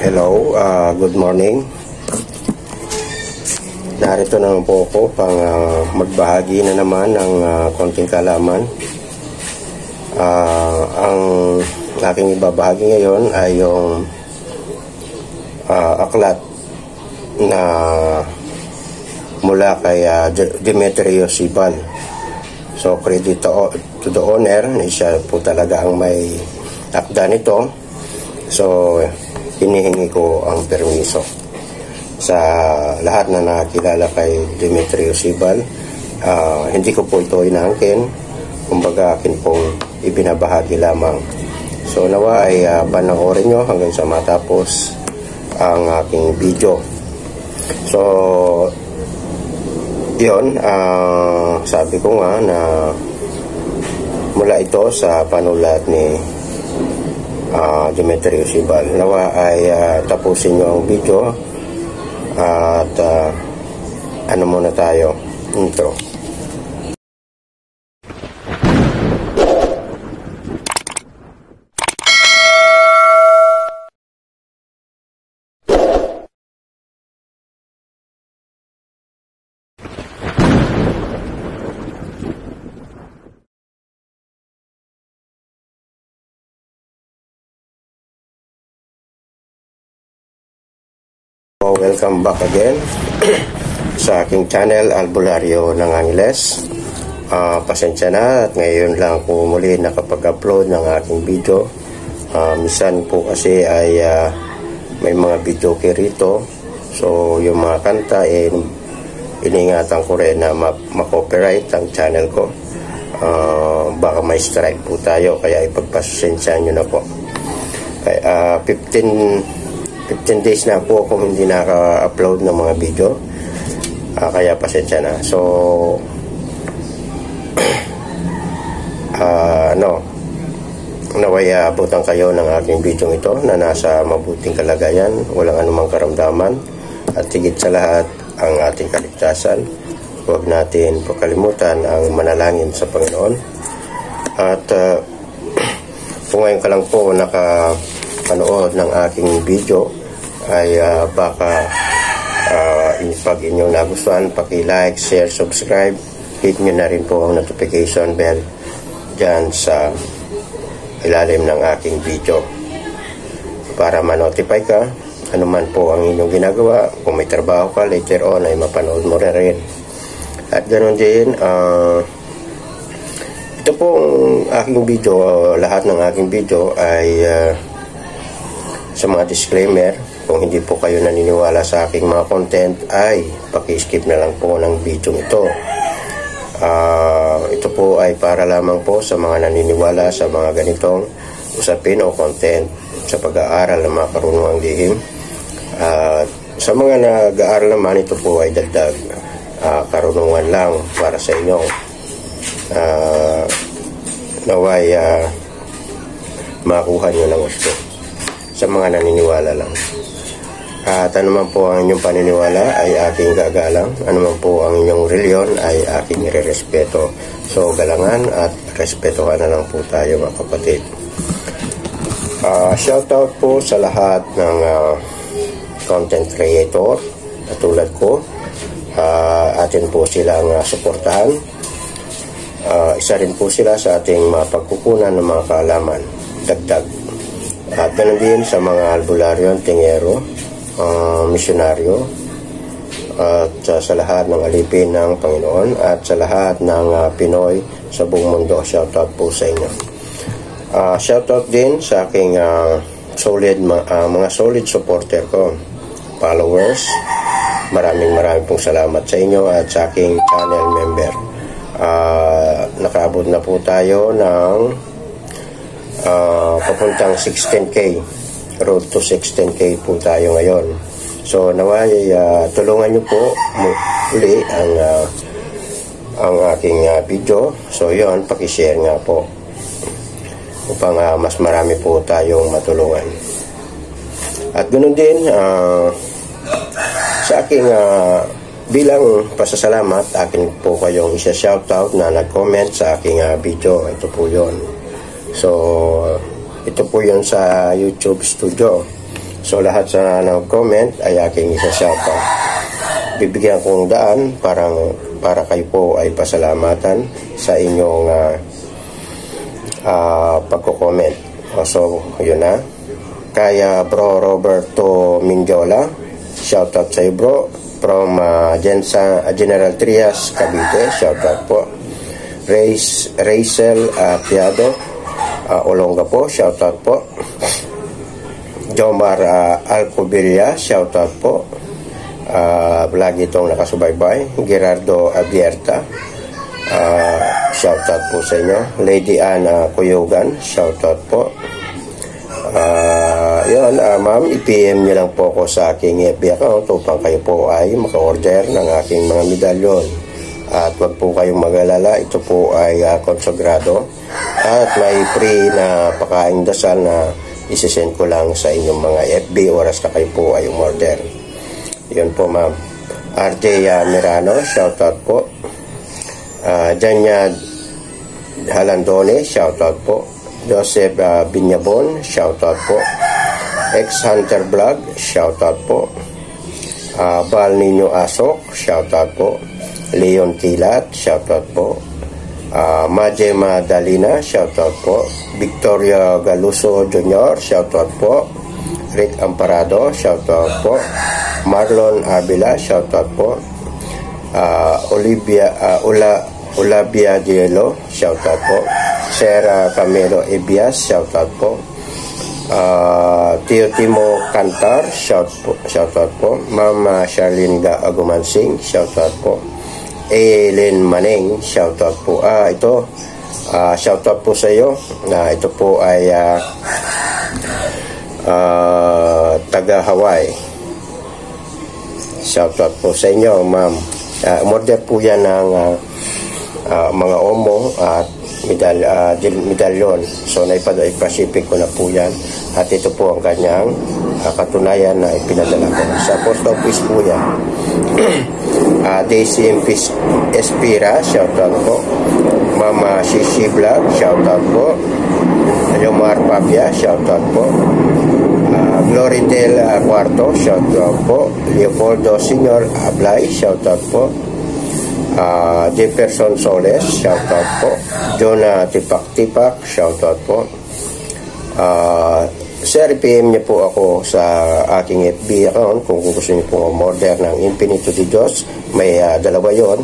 Hello, good morning. Narito na po ako pang magbahagi na naman ng konting kaalaman. Ang aking ibabahagi ngayon ay yung aklat na mula kay Demetrius Sibal. So credit to the owner, siya po talaga ang may akda nito. So hinihingi ko ang permiso sa lahat na nakakilala kay Demetrius Sibal. Hindi ko po ito inaangkin, kumbaga akin pong ibinabahagi lamang. So nawa ay panoorin nyo hanggang sa matapos ang aking video. So yun, sabi ko nga na mula ito sa panulat ni Demetrius Sibal. Nawa ay tapusin nyo ang video at ano muna tayo, intro. Welcome back again sa aking channel Albularyo ng Angeles. Pasensya na at ngayon lang po muli nakapag-upload ng aking video. Minsan po kasi ay may mga video rito. So yung mga kanta iningatan ko rin na ma-copyright ang channel ko. Baka may strike po tayo, kaya ipagpasensya nyo na po. Kaya 15 days na po kung hindi naka-upload ng mga video, kaya pasensya na. So naway abutan kayo ng aking video ito na nasa mabuting kalagayan, walang anumang karamdaman, at higit sa lahat ang ating kaligtasan. Huwag natin pakalimutan ang manalangin sa Panginoon. At kung ngayon ka lang po nakapanood ng aking video, ay baka pag inyong nagustuhan, paki-like, share, subscribe, hit nyo na rin po ang notification bell dyan sa ilalim ng aking video para ma-notify ka anuman po ang inyong ginagawa. Kung may trabaho ka, later on ay mapanood mo rin. At ganoon din, ito pong aking video, lahat ng aking video ay sa mga disclaimer. Kung hindi po kayo naniniwala sa aking mga content, ay paki-skip na lang po ng video ito. Ito po ay para lamang po sa mga naniniwala sa mga ganitong usapin o content sa pag-aaral ng mga karunungang lihim. Sa mga nag-aaral naman, ito po ay dagdag karunungan lang para sa inyo. Naway makuha nyo ng gusto sa mga naniniwala lang. At anuman po ang inyong paniniwala ay aking gagalang, anuman po ang inyong reliyon ay aking irerespeto. So galangan at respetuhan na lang po tayo, mga kapatid. Shoutout po sa lahat ng content creator na tulad ko. Atin po silang suportahan. Isa rin po sila sa ating mapagkukunan ng mga kaalaman, dagdag. At ganoon din sa mga albularyo, tingero, misyonaryo, at sa lahat ng alipin ng Panginoon at sa lahat ng Pinoy sa buong mundo. Shoutout po sa inyo. Shoutout din sa aking mga solid supporter ko, followers. Maraming pong salamat sa inyo at sa aking channel member. Nakaabot na po tayo ng papuntang 16K. Road to 16K po tayo ngayon. So naway tulungan nyo po muli ang aking video. So yon, paki-share nga po upang mas marami po tayong matulungan. At ganoon din sa aking bilang pasasalamat, akin po kayong isa-shoutout na nag-comment sa aking video. Ito po yon. So ito po yun sa YouTube studio. So lahat sa nag-comment ay aking isa-shoutout. Bibigyan kong daan para kayo po ay pasalamatan sa inyong pagko-comment. So yun na. Kaya Bro Roberto Mindiola, shoutout sa iyo bro. From General Trias, Cavite, shoutout po. Rachel Piado, Olonga po, shoutout po. Jomar Alcobilla, shoutout po. Lagi itong nakasubaybay. Gerardo Abierta, shoutout po sa inyo. Lady Anna Kuyugan, shoutout po. Yun, ma'am, i-PM nyo lang po ako sa aking FB account upang kayo po ay maka-order ng aking mga medalyon. At wag po kayong mag-alala, ito po ay konsagrado at may free na pakaing dasal na isisend ko lang sa inyong mga FB oras na kayo po ay umorder. Yun po, ma'am. RJ Mirano, shoutout po. Janya Halandone, shoutout po. Joseph Binyabon, shoutout po. Ex-Hunter Vlog, shoutout po. Bal Nino Asok, shoutout po. Leon Kilat, shoutout po. Maje Madalina, shoutout po. Victoria Galuso Jr., shoutout po. Rick Amparado, shoutout po. Marlon Avila, shoutout po. Olivia Dielo, shoutout po. Sarah Camelo Ebias, shoutout po. Tio Timo Cantar, shoutout po. Mama Charlene Agumansing, shoutout po. Eileen Maneng, shoutout po. Ito, shoutout po sa iyo. Ito po ay taga Hawaii. Shoutout po sa inyo, ma'am. Umorder po yan ng mga omo at medalyon. So ipa-shipping ko na po yan. At ito po ang kanyang katunayan na ipinadala ko. Sa post office po yan. Daisy Espira, shoutout po. Mama Shishi Vlog, shoutout po. Yomar Papia, shoutout po. Gloridel Cuarto, shoutout po. Leopoldo Senior Ablay, shoutout po. Jefferson Soles, shoutout po. Jonah Tipak, shoutout po. Sir, PM niyo po ako sa aking FB account kung gusto niyo pong umorder ng Infinito de Dios. May dalawa yon.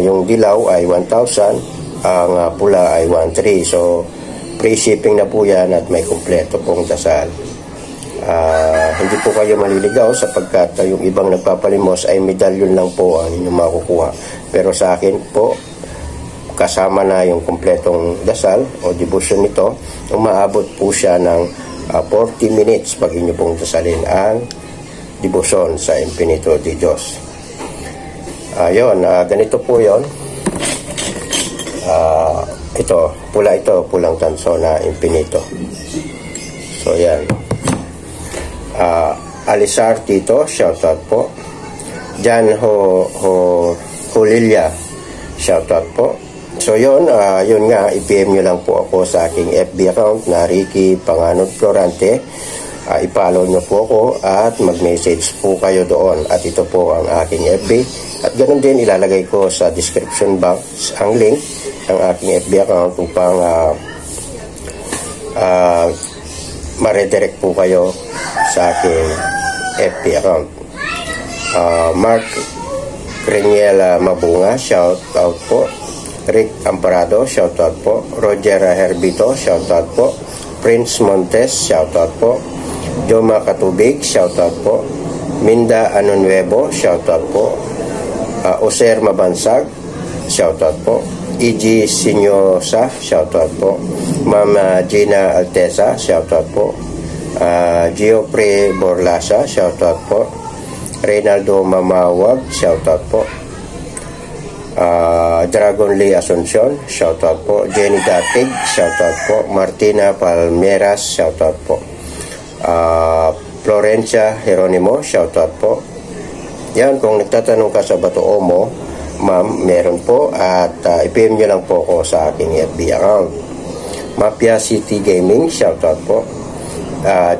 Yung dilaw ay 1,000, ang pula ay 1,300. So, free shipping na po yan at may kumpleto pong dasal. Hindi po kayo maliligaw sapagkat yung ibang nagpapalimos ay medalyon lang po ang inyong makukuha. Pero sa akin po, kasama na yung kumpletong dasal o devotion nito, umaabot po siya ng 40 minutes pag inyo pong dasalin ang devotion sa Infinito de Dios. Ganito po yon. Pulang tanso na Infinito. So yan. Alisar Tito, shoutout po. Jan Holilia, shoutout po. So yun nga, i-PM nyo lang po ako sa aking FB account na Ricky Panganod Florante. I-follow nyo po ako at mag-message po kayo doon. At ito po ang aking FB. At ganun din, ilalagay ko sa description box ang link ng aking FB account upang ma-redirect po kayo sa aking FB account. Mark Creniela Mabunga, shout out po. Rick Amparado, shoutout po. Roger Herbito, shoutout po. Prince Montes, shoutout po. Joma Katubig, shoutout po. Minda Anunuevo, shoutout po. Oser Mabansag, shoutout po. E.G. Sinyosa, shoutout po. Mama Gina Altesa, shoutout po. Geoffrey Borlasa, shoutout po. Reynaldo Mamawag, shoutout po. Dragon Lee Asuncion, shoutout po. Jenny Datig, shoutout po. Martina Palmeras, shoutout po. Florencia Jeronimo, shoutout po. Yan, kung nagtatanong ka sa Bato Omo, ma'am, meron po at i-PM nyo lang po ako sa aking FB account. Mafia City Gaming, shoutout po.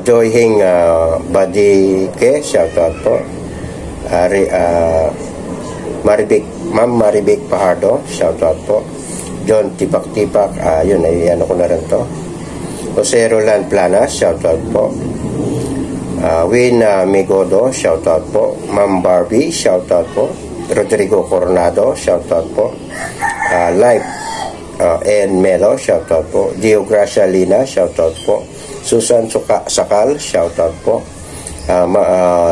Joy Hing Badike, shoutout po. Ma'am Maribik Pahardo, shoutout po. John Tipak-Tipak, yun ay ano ko na rin to. Jose Roland Planas, shoutout po. Win Migodo, shoutout po. Ma'am Barbie, shoutout po. Rodrigo Coronado, shoutout po. Life and Melo, shoutout po. Dio Gracia Lina, shoutout po. Susan Sakal, shoutout po.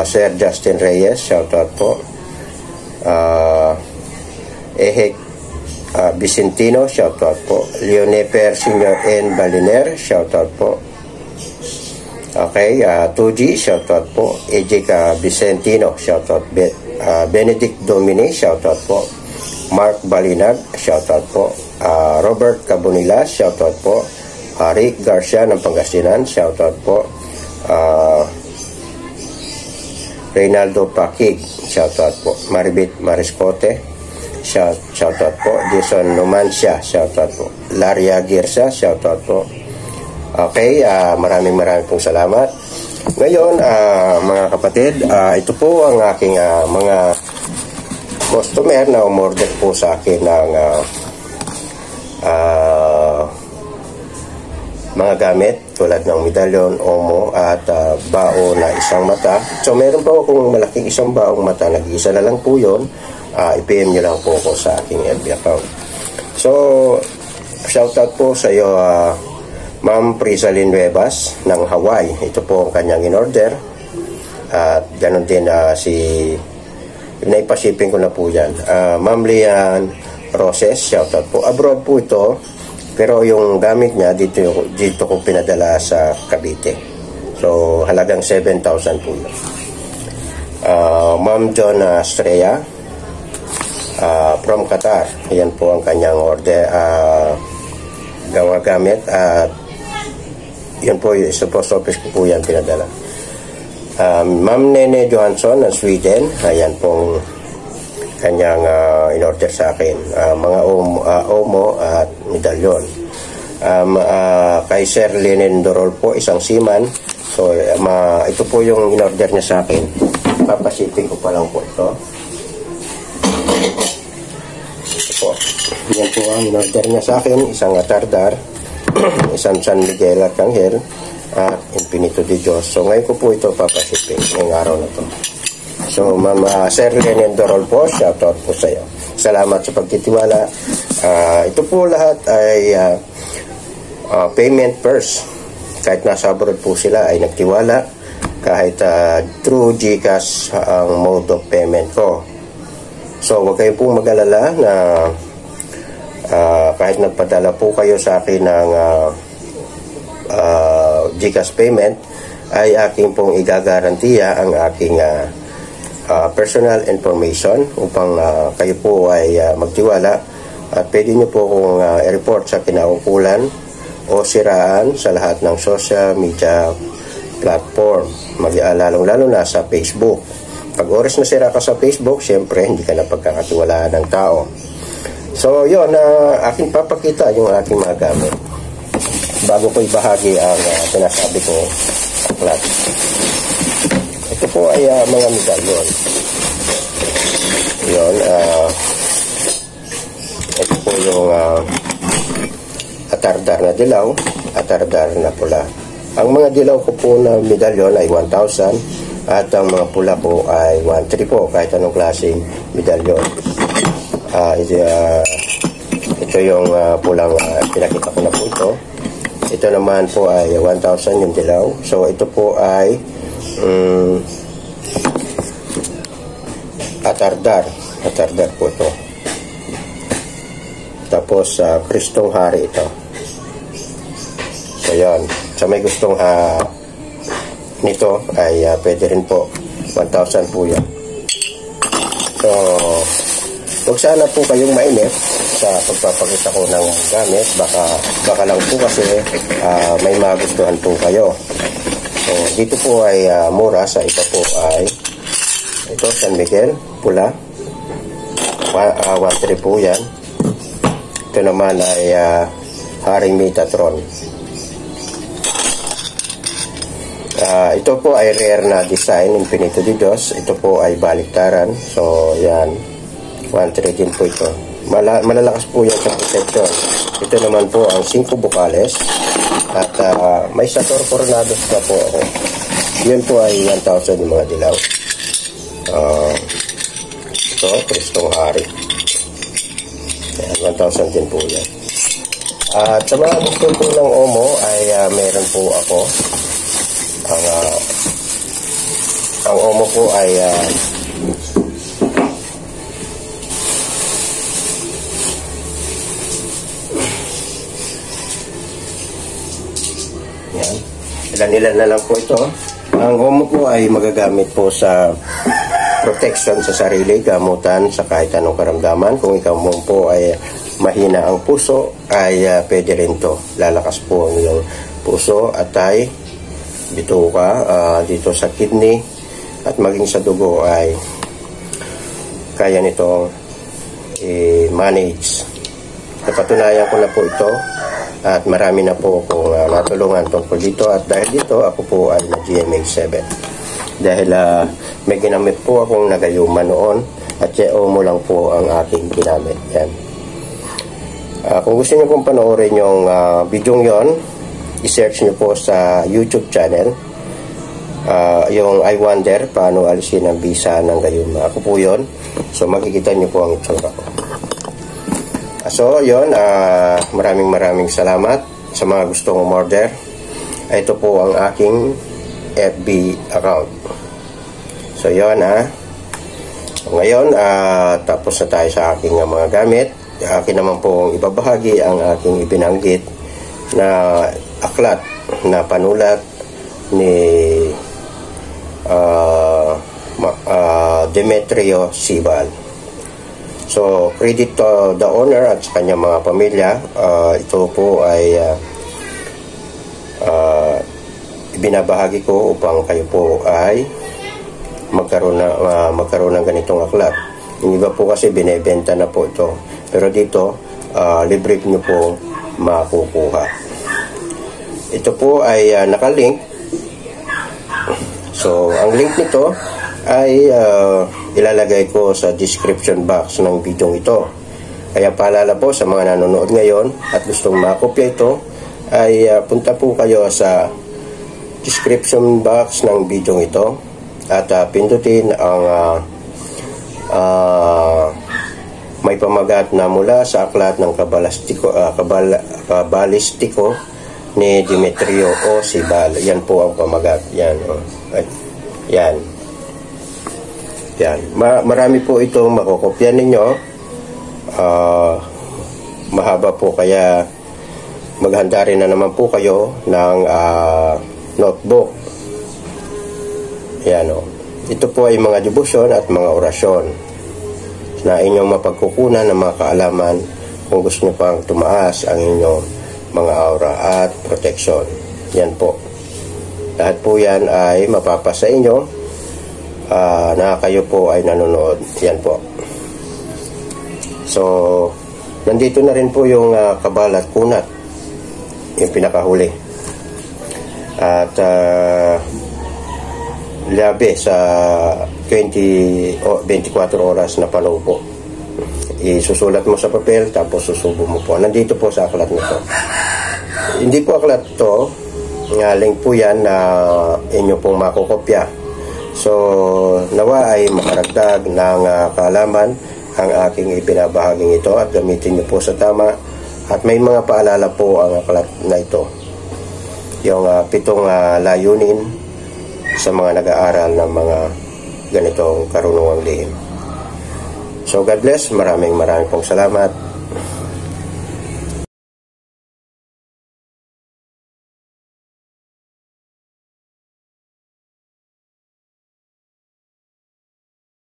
Sir Justin Reyes, shoutout po. Ehek Vicentino, shoutout po. Leoneper Senior N. Baliner, shoutout po. Okay, 2G, shoutout po. Ejika Vicentino, shoutout. Benedict Domini, shoutout po. Mark Balinag, shoutout po. Robert Cabonila, shoutout po. Rick Garcia ng Pangasinan, shoutout po. Reynaldo Pakig, shoutout po. Maribit Mariscote, shoutout po. Jason Numancia, shoutout po. Laria Girsa, shoutout po. Okay, maraming pong salamat. Ngayon, mga kapatid, ito po ang aking mga customer na umorder po sa akin ng mga gamit tulad ng medalyon, omo at bao na isang mata. So meron po akong malaking isang baong mata, nag-iisa na lang po yun. I-PM nyo lang po ako sa aking FB account. So shoutout po sa iyo, Ma'am Prisalin Nuevas ng Hawaii. Ito po ang kanyang in-order. At ganoon din si naipashipping ko na po yan. Ma'am Lian Roses, shoutout po. Abroad po ito, pero yung gamit niya dito ko pinadala sa Cavite. So halagang 7,000 po yun. Ma'am John Estrella from Qatar. Yan po ang kanyang order, gawa gamit. At yan po, sa post office ko po yan pinadala. Ma'am Nene Johansson ng Sweden, ayan pong kanyang in-order sa akin. Mga omo at medalyon. Kay Sir Lenin Dorol po, isang seaman. So ito po yung in-order niya sa akin. Papasipin ko pa lang po ito. Ito po. Yan po ang in-order niya sa akin. Isang atardar, isang San Miguel Arcangel, at Infinito de Dios. So ngayon ko po ito papasipin ngayong araw na to. So Ma'am Sir Lenin Dorol po, shoutout po sa iyo. Salamat sa pagtitiwala. Ito po lahat ay payment first. Kahit nasa abroad po sila ay nagtiwala. Kahit through GCash ang mode of payment ko. So huwag kayo pong mag-alala na kahit nagpadala po kayo sa akin ng GCash payment, ay aking pong igagarantiya ang aking personal information upang kayo po ay magtiwala at pwede nyo po kung i-report sa kinaukulan o siraan sa lahat ng social media platform, lalong-lalo na sa Facebook. Pag oras na sira ka sa Facebook, syempre hindi ka na pagkakatiwalaan ng tao. So yun, aking papakita yung aking mga gamit bago ko ibahagi ang sinasabi ko aklat. Ito po ay mga medalyon. Yun, ito po yung atardar na dilaw, atardar na pula. Ang mga dilaw ko po na medalyon ay 1,000 at ang mga pula po ay 1,300 po, kahit anong klaseng medalyon. Ito yung pulang pinakita ko na po ito. Ito naman po ay 1,000 yung dilaw. So ito po ay atardar po ito. Tapos Kristong Hari ito. So yan, sa may gustong nito ay pwede rin po, 1,000 po yan. So huwag sana po kayong mainip sa pagpapakita ko ng gamit. Baka lang po kasi may magustuhan po kayo. So dito po ay mura. Sa iba po ay ito, San Miguel pula, 1,300 po yan. Ito naman ay Haring Metatron. Ito po ay rare na design, Infinito de Dos. Ito po ay baliktaran. So, yan. 1-3 din po ito. Malalakas po yan sa protection. Ito naman po ang 5 bukales. At may Sator Coronados na po ako. Yun po ay 1,000 yung mga dilaw. Ito, Kristong Hari. Ayan, 1,000 din po yan. At sa mga gusto po ng Omo ay meron po ako. Ang Omo po ay yan. Ilan-ilan na lang po ito. Ang Omo po ay magagamit po sa protection sa sarili, gamutan sa kahit anong karamdaman. Kung ikaw mo po ay mahina ang puso, ay pwede rin to. Lalakas po ang iyong puso at ay bituka dito sa kidney at maging sa dugo ay kaya nitong i-manage. Napatunayan ko na po ito at marami na po akong natulungan tungkol dito, at dahil dito ako po ay na-GMA7 dahil may ginamit po akong nagayuman noon at Omo lang po ang aking ginamit. Yan. Kung gusto niyo pong panoorin yung video yon, i-search niyo po sa YouTube channel yung I Wonder, paano alisin ang bisa ng gayuma. Ako po yun. So makikita niyo po ang itsura ko. So yun, maraming salamat sa mga gustong umorder. Ito po ang aking FB account. So yun ngayon tapos na tayo sa aking mga gamit. Akin naman po ibabahagi ang aking ibinanggit na aklat na panulat ni Demetrio Sibal. So credit to the owner at sa kanyang mga pamilya. Ito po ay ibinabahagi ko upang kayo po ay magkaroon ng ganitong aklat. Yung iba po kasi binebenta na po ito, pero dito libre nyo po makukuha. Ito po ay nakalink. So ang link nito ay ilalagay ko sa description box ng video ito. Kaya paalala po sa mga nanonood ngayon at gustong makopya ito ay punta po kayo sa description box ng video ito at pindutin ang may pamagat na mula sa aklat ng kabalistiko ni Demetrio o Sibal. Yan po ang pamagat. Yan. Yan. Yan. Marami po itong makokopya ninyo. Mahaba po, kaya maghanda rin na naman po kayo ng notebook. Yan o. Ito po ay mga debosyon at mga orasyon na inyong mapagkukunan ng mga kaalaman kung gusto nyo pang tumaas ang inyong mga aura at protection. Yan po. Lahat po yan ay mapapasa inyo na kayo po ay nanonood. Yan po. So, nandito na rin po yung kabal at kunat. Yung pinakahuli. At labi sa 24 oras na panahon po. Isusulat mo sa papel tapos susubo mo po. Nandito po sa aklat nito. Hindi po aklat to, link po yan na inyo pong makokopya. So nawa ay makaragdag ng kaalaman ang aking ibinabahaging ito at gamitin niyo po sa tama. At may mga paalala po ang aklat na ito. Yung 7 layunin sa mga nag-aaral ng mga ganitong karunungang lihim. So God bless, maraming pong salamat.